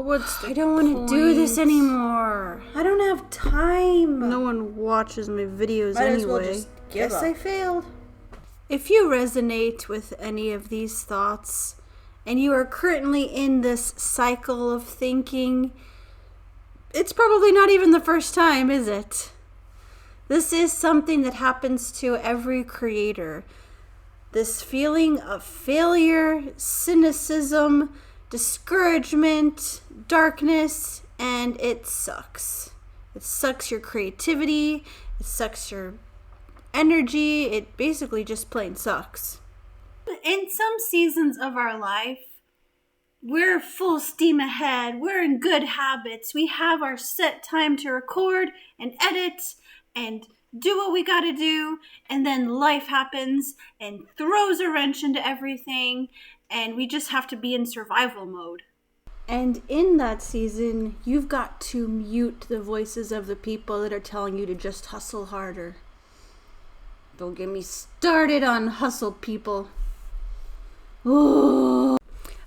what's the I don't want to do this anymore. I don't have time. No one watches my videos Might anyway. as well just give up. I failed. If you resonate with any of these thoughts, and you are currently in this cycle of thinking, it's probably not even the first time, is it? This is something that happens to every creator. This feeling of failure, cynicism, discouragement, darkness, and it sucks. It sucks your creativity, it sucks your energy, it basically just plain sucks. In some seasons of our life, we're full steam ahead, we're in good habits, we have our set time to record and edit and do what we gotta do, and then life happens and throws a wrench into everything, and we just have to be in survival mode. And in that season, you've got to mute the voices of the people that are telling you to just hustle harder. Don't get me started on hustle people. Ooh.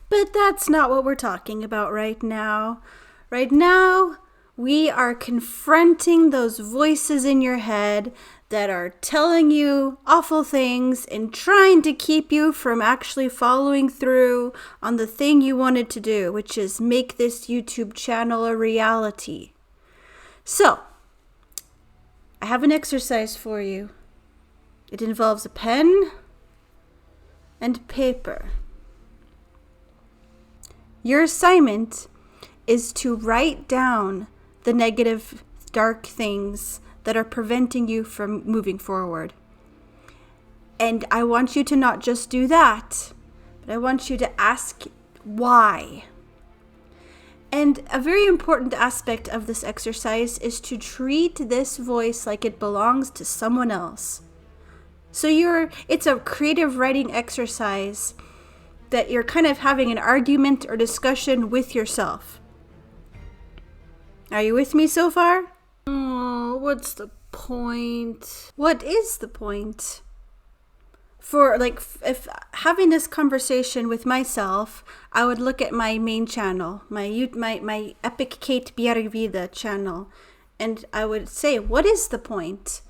But that's not what we're talking about right now. Right now, we are confronting those voices in your head that are telling you awful things and trying to keep you from actually following through on the thing you wanted to do, which is make this YouTube channel a reality. So, I have an exercise for you. It involves a pen and paper. Your assignment is to write down the negative, dark things that are preventing you from moving forward. And I want you to not just do that, but I want you to ask why. And a very important aspect of this exercise is to treat this voice like it belongs to someone else. So it's a creative writing exercise that you're kind of having an argument or discussion with yourself. Are you with me so far? Oh, what's the point? What is the point? For if having this conversation with myself, I would look at my main channel, my Epic Kate Biervida channel, and I would say, what is the point?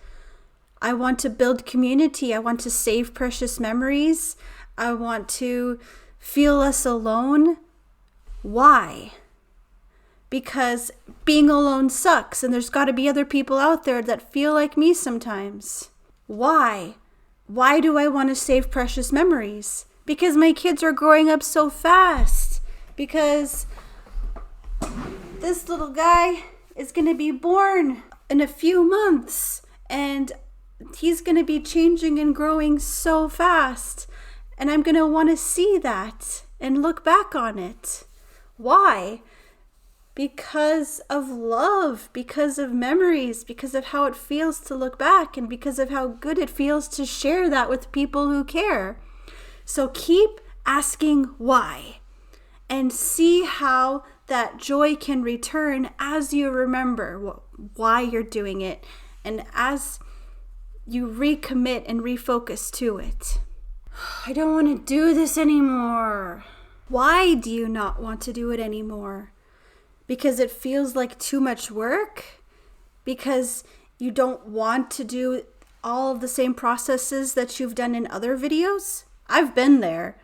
I want to build community. I want to save precious memories. I want to feel less alone. Why? Because being alone sucks, and there's got to be other people out there that feel like me sometimes. Why? Why do I want to save precious memories? Because my kids are growing up so fast. Because this little guy is going to be born in a few months, and he's going to be changing and growing so fast. And I'm going to want to see that and look back on it. Why? Because of love, because of memories, because of how it feels to look back, and because of how good it feels to share that with people who care. So keep asking why, and see how that joy can return as you remember why you're doing it, and as you recommit and refocus to it. I don't want to do this anymore. Why do you not want to do it anymore? Because it feels like too much work? Because you don't want to do all of the same processes that you've done in other videos? I've been there.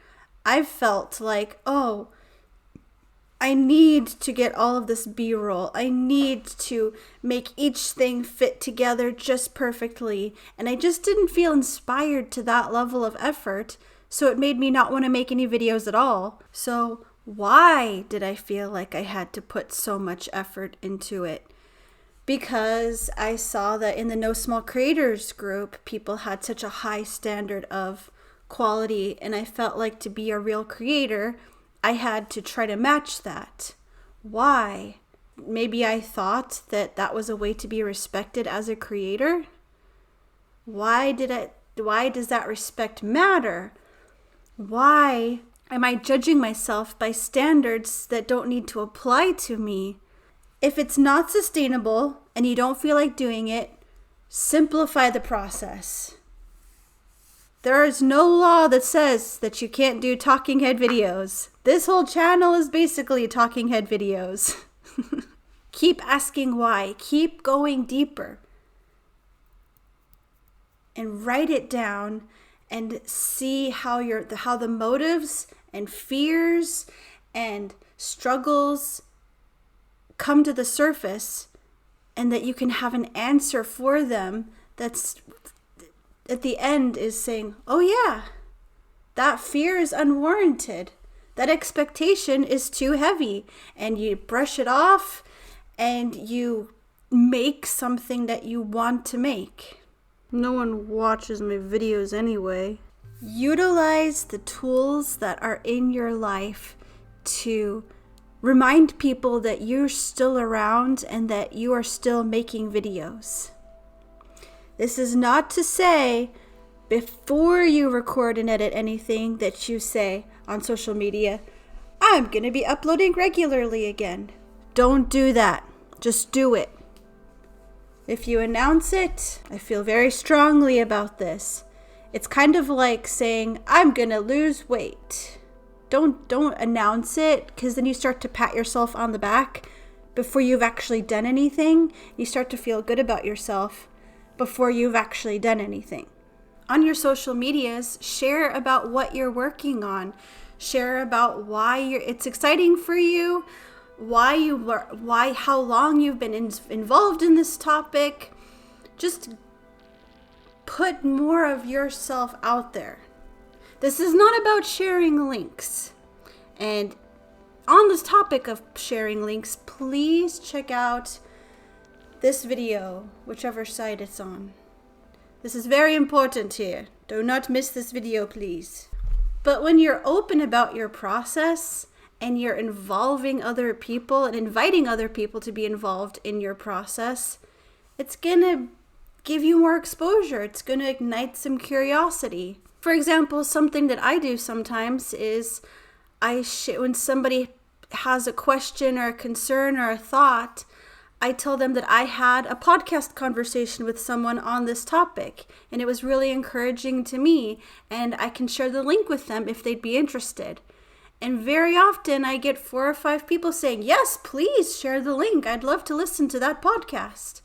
I've felt like, oh, I need to get all of this B-roll. I need to make each thing fit together just perfectly. And I just didn't feel inspired to that level of effort. So it made me not want to make any videos at all. So why did I feel like I had to put so much effort into it? Because I saw that in the No Small Creators group, people had such a high standard of quality, and I felt like to be a real creator, I had to try to match that. Why? Maybe I thought that that was a way to be respected as a creator? Why does that respect matter? Why am I judging myself by standards that don't need to apply to me? If it's not sustainable and you don't feel like doing it, simplify the process. There is no law that says that you can't do talking head videos. This whole channel is basically talking head videos. Keep asking why. Keep going deeper. And write it down and see how the motives and fears and struggles come to the surface, and that you can have an answer for them that's at the end is saying, oh yeah, that fear is unwarranted. That expectation is too heavy. And you brush it off and you make something that you want to make. No one watches my videos anyway. Utilize the tools that are in your life to remind people that you're still around and that you are still making videos. This is not to say before you record and edit anything that you say on social media, I'm going to be uploading regularly again. Don't do that. Just do it. If you announce it, I feel very strongly about this. It's kind of like saying, I'm going to lose weight. Don't announce it, because then you start to pat yourself on the back before you've actually done anything. You start to feel good about yourself before you've actually done anything. On your social medias, share about what you're working on. Share about why it's exciting for you, how long you've been involved in this topic. Just put more of yourself out there. This is not about sharing links. And on this topic of sharing links, please check out this video, whichever site it's on. This is very important here. Do not miss this video, please. But when you're open about your process and you're involving other people and inviting other people to be involved in your process, it's going to give you more exposure. It's going to ignite some curiosity. For example, something that I do sometimes is when somebody has a question or a concern or a thought, I tell them that I had a podcast conversation with someone on this topic, and it was really encouraging to me, and I can share the link with them if they'd be interested. And very often I get 4 or 5 people saying, yes, please share the link. I'd love to listen to that podcast.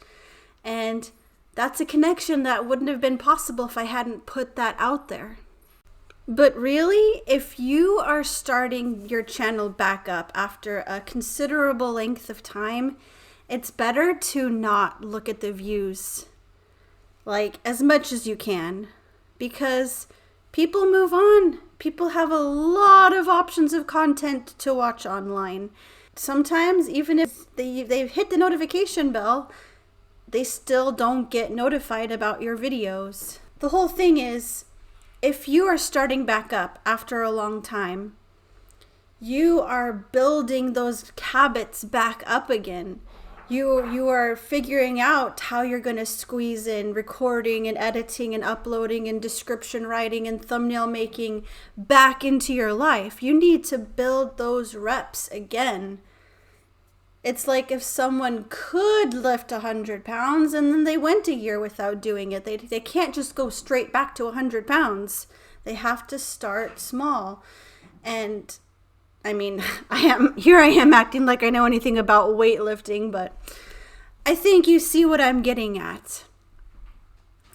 And that's a connection that wouldn't have been possible if I hadn't put that out there. But really, if you are starting your channel back up after a considerable length of time, it's better to not look at the views like as much as you can, because people move on. People have a lot of options of content to watch online. Sometimes even if they've hit the notification bell, they still don't get notified about your videos. The whole thing is, if you are starting back up after a long time, you are building those habits back up again. You are figuring out how you're going to squeeze in recording and editing and uploading and description writing and thumbnail making back into your life. You need to build those reps again. It's like if someone could lift 100 pounds and then they went a year without doing it. They can't just go straight back to 100 pounds. They have to start small. And I mean, I am acting like I know anything about weightlifting, but I think you see what I'm getting at.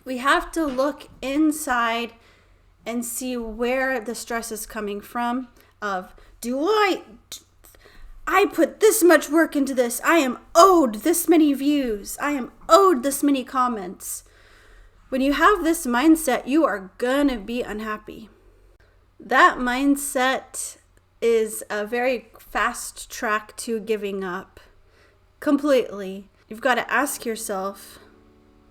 We have to look inside and see where the stress is coming from of, I put this much work into this. I am owed this many views. I am owed this many comments. When you have this mindset, you are gonna be unhappy. That mindset is a very fast track to giving up completely. You've got to ask yourself,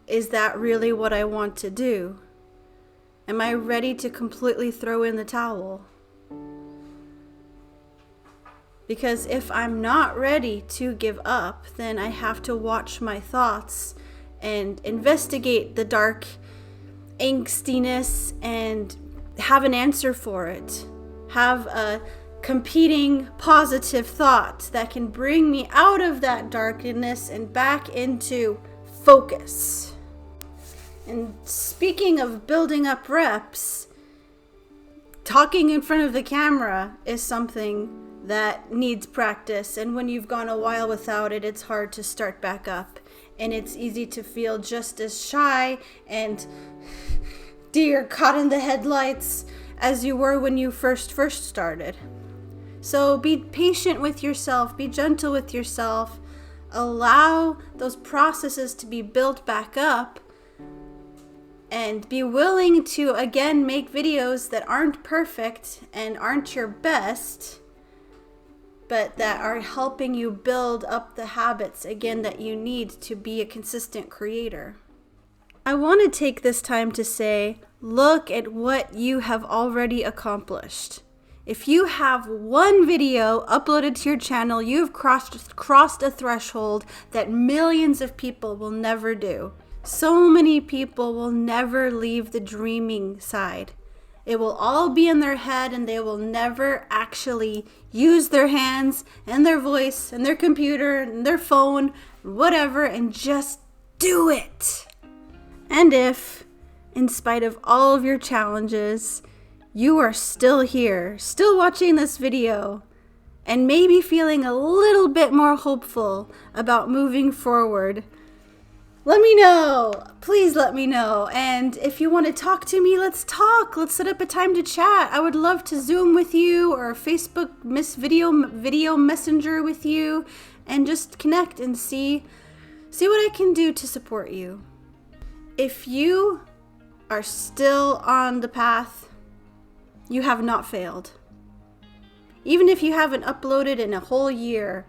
is that really what I want to do? Am I ready to completely throw in the towel? Because if I'm not ready to give up, then I have to watch my thoughts and investigate the dark angstiness and have an answer for it. Have a competing positive thought that can bring me out of that darkness and back into focus. And speaking of building up reps, talking in front of the camera is something that needs practice. And when you've gone a while without it, it's hard to start back up. And it's easy to feel just as shy and deer caught in the headlights as you were when you first started. So be patient with yourself, be gentle with yourself, allow those processes to be built back up, and be willing to again make videos that aren't perfect and aren't your best, but that are helping you build up the habits again that you need to be a consistent creator. I want to take this time to say, look at what you have already accomplished. If you have one video uploaded to your channel, you've crossed a threshold that millions of people will never do. So many people will never leave the dreaming side. It will all be in their head, and they will never actually use their hands and their voice and their computer and their phone, whatever, and just do it. And if, in spite of all of your challenges, you are still here, still watching this video, and maybe feeling a little bit more hopeful about moving forward, let me know. Please let me know. And if you want to talk to me, let's talk. Let's set up a time to chat. I would love to Zoom with you or Facebook video messenger with you and just connect and see what I can do to support you. If you are still on the path, you have not failed. Even if you haven't uploaded in a whole year,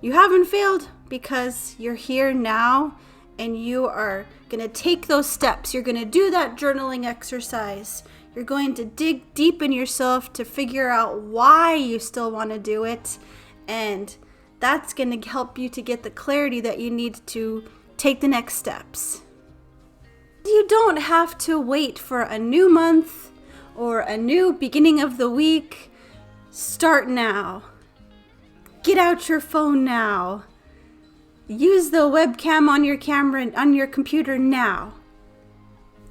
you haven't failed because you're here now. And you are going to take those steps. You're going to do that journaling exercise. You're going to dig deep in yourself to figure out why you still want to do it. And that's going to help you to get the clarity that you need to take the next steps. You don't have to wait for a new month or a new beginning of the week. Start now. Get out your phone now. Use the webcam on your camera and on your computer now.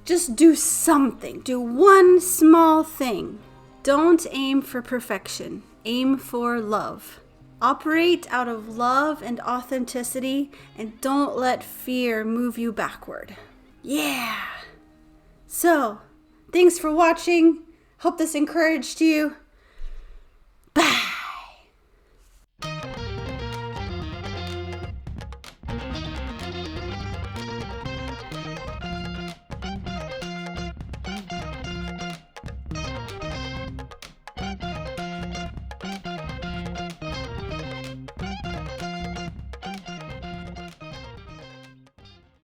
Just do something. Do one small thing. Don't aim for perfection. Aim for love. Operate out of love and authenticity, and don't let fear move you backward. Yeah. So, thanks for watching. Hope this encouraged you. Bye.